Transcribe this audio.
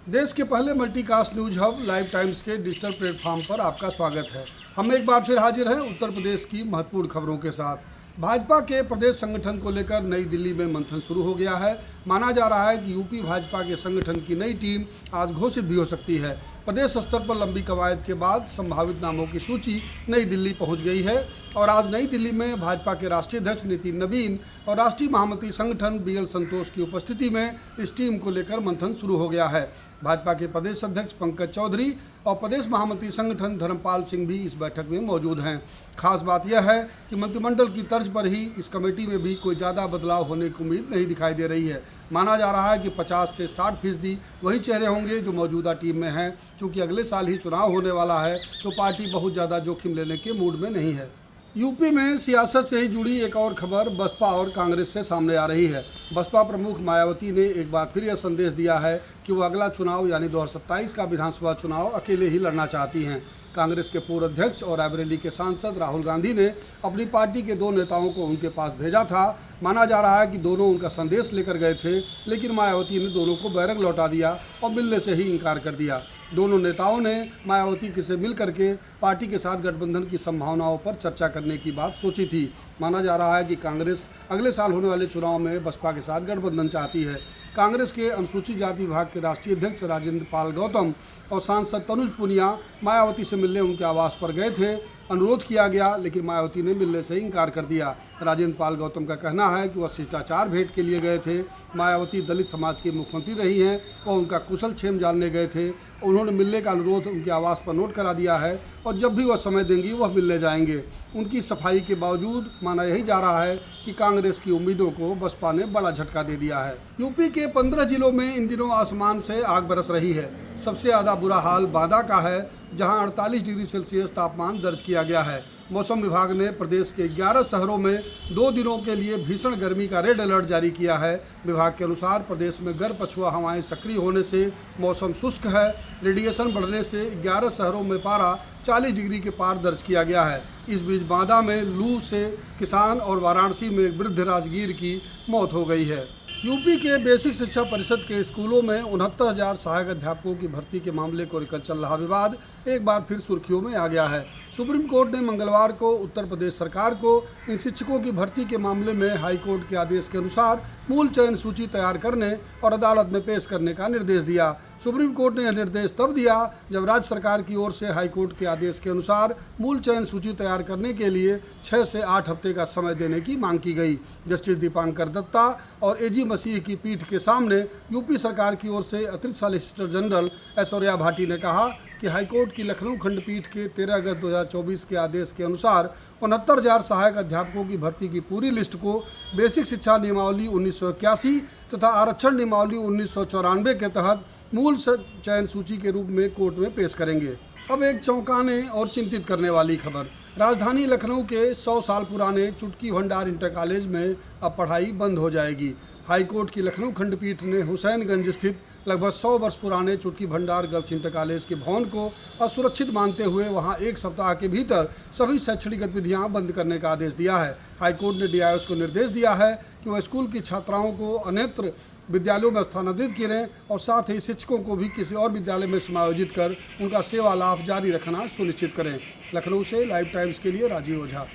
देश के पहले multicast news hub live times के डिजिटल प्लेटफॉर्म पर आपका स्वागत है। हम एक बार फिर हाजिर हैं उत्तर प्रदेश की महत्वपूर्ण खबरों के साथ। भाजपा के प्रदेश संगठन को लेकर नई दिल्ली में मंथन शुरू हो गया है। माना जा रहा है कि यूपी भाजपा के संगठन की नई टीम आज घोषित भी हो सकती है। प्रदेश स्तर पर लंबी कवायद के बाद संभावित नामों की सूची नई दिल्ली पहुंच गई है और आज नई दिल्ली में भाजपा के राष्ट्रीय अध्यक्ष नितिन नवीन और राष्ट्रीय महामंत्री संगठन BL संतोष की उपस्थिति में इस टीम को लेकर मंथन शुरू हो गया है। भाजपा के प्रदेश अध्यक्ष पंकज चौधरी और प्रदेश महामंत्री संगठन धर्मपाल सिंह भी इस बैठक में मौजूद हैं। खास बात यह है कि मंत्रिमंडल की तर्ज पर ही इस कमेटी में भी कोई ज़्यादा बदलाव होने की उम्मीद नहीं दिखाई दे रही है। माना जा रहा है कि 50 से 60% वही चेहरे होंगे जो मौजूदा टीम में हैं। क्योंकि अगले साल ही चुनाव होने वाला है तो पार्टी बहुत ज़्यादा जोखिम लेने के मूड में नहीं है। यूपी में सियासत से ही जुड़ी एक और खबर बसपा और कांग्रेस से सामने आ रही है। बसपा प्रमुख मायावती ने एक बार फिर यह संदेश दिया है कि वो अगला चुनाव यानी 2027 का विधानसभा चुनाव अकेले ही लड़ना चाहती हैं। कांग्रेस के पूर्व अध्यक्ष और रायबरेली के सांसद राहुल गांधी ने अपनी पार्टी के 2 नेताओं को उनके पास भेजा था। माना जा रहा है कि दोनों उनका संदेश लेकर गए थे, लेकिन मायावती ने दोनों को बैरक लौटा दिया और मिलने से ही इनकार कर दिया। दोनों नेताओं ने मायावती से मिल करके पार्टी के साथ गठबंधन की संभावनाओं पर चर्चा करने की बात सोची थी। माना जा रहा है कि कांग्रेस अगले साल होने वाले चुनाव में बसपा के साथ गठबंधन चाहती है। कांग्रेस के अनुसूचित जाति विभाग के राष्ट्रीय अध्यक्ष राजेंद्र पाल गौतम और सांसद तनुज पुनिया मायावती से मिलने उनके आवास पर गए थे। अनुरोध किया गया, लेकिन मायावती ने मिलने से इनकार कर दिया। राजेंद्र पाल गौतम का कहना है कि वह शिष्टाचार भेंट के लिए गए थे। मायावती दलित समाज की मुख्यमंत्री रही हैं, वह उनका कुशल क्षेम जानने गए थे। उन्होंने मिलने का अनुरोध उनके आवास पर नोट करा दिया है और जब भी वह समय देंगी वह मिलने जाएंगे। उनकी सफाई के बावजूद माना यही जा रहा है कि कांग्रेस की उम्मीदों को बसपा ने बड़ा झटका दे दिया है। यूपी के 15 जिलों में इन दिनों आसमान से आग बरस रही है। सबसे ज़्यादा बुरा हाल बादा का है, जहां 48 डिग्री सेल्सियस तापमान दर्ज किया गया है। मौसम विभाग ने प्रदेश के 11 शहरों में 2 दिनों के लिए भीषण गर्मी का रेड अलर्ट जारी किया है। विभाग के अनुसार प्रदेश में गर्म पछुआ हवाएं सक्रिय होने से मौसम शुष्क है। रेडिएशन बढ़ने से 11 शहरों में पारा 40 डिग्री के पार दर्ज किया गया है। इस बीच बांदा में लू से किसान और वाराणसी में एक वृद्ध राजगीर की मौत हो गई है। यूपी के बेसिक शिक्षा परिषद के स्कूलों में 69,000 सहायक अध्यापकों की भर्ती के मामले को लेकर चल रहा विवाद एक बार फिर सुर्खियों में आ गया है। सुप्रीम कोर्ट ने मंगलवार को उत्तर प्रदेश सरकार को इन शिक्षकों की भर्ती के मामले में हाई कोर्ट के आदेश के अनुसार मूल चयन सूची तैयार करने और अदालत में पेश करने का निर्देश दिया। सुप्रीम कोर्ट ने यह निर्देश तब दिया जब राज्य सरकार की ओर से हाई कोर्ट के आदेश के अनुसार मूल चयन सूची तैयार करने के लिए 6 से 8 हफ्ते का समय देने की मांग की गई। जस्टिस दीपांकर दत्ता और AG मसीह की पीठ के सामने यूपी सरकार की ओर से अतिरिक्त सॉलिसिटर जनरल ऐश्वर्या भाटी ने कहा कि हाईकोर्ट की लखनऊ खंडपीठ के 13 अगस्त 2024 के आदेश के अनुसार 69,000 सहायक अध्यापकों की भर्ती की पूरी लिस्ट को बेसिक शिक्षा नियमावली 1981 तथा आरक्षण नियमावली 1994 के तहत मूल चयन सूची के रूप में कोर्ट में पेश करेंगे। अब एक चौंकाने और चिंतित करने वाली खबर। राजधानी लखनऊ के 100 साल पुराने चुटकी भंडार इंटर कॉलेज में अब पढ़ाई बंद हो जाएगी। हाईकोर्ट की लखनऊ खंडपीठ ने हुसैनगंज स्थित लगभग 100 वर्ष पुराने चुटकी भंडार गर्ल्स इंटर कॉलेज के भवन को असुरक्षित मानते हुए वहां 1 सप्ताह के भीतर सभी शैक्षणिक गतिविधियां बंद करने का आदेश दिया है। हाईकोर्ट ने DIOs को निर्देश दिया है कि वह स्कूल की छात्राओं को अन्यत्र विद्यालयों में स्थानांतरित करें और साथ ही शिक्षकों को भी किसी और विद्यालय में समायोजित कर उनका सेवा लाभ जारी रखना सुनिश्चित करें। लखनऊ से लाइव टाइम्स के लिए राजीव ओझा।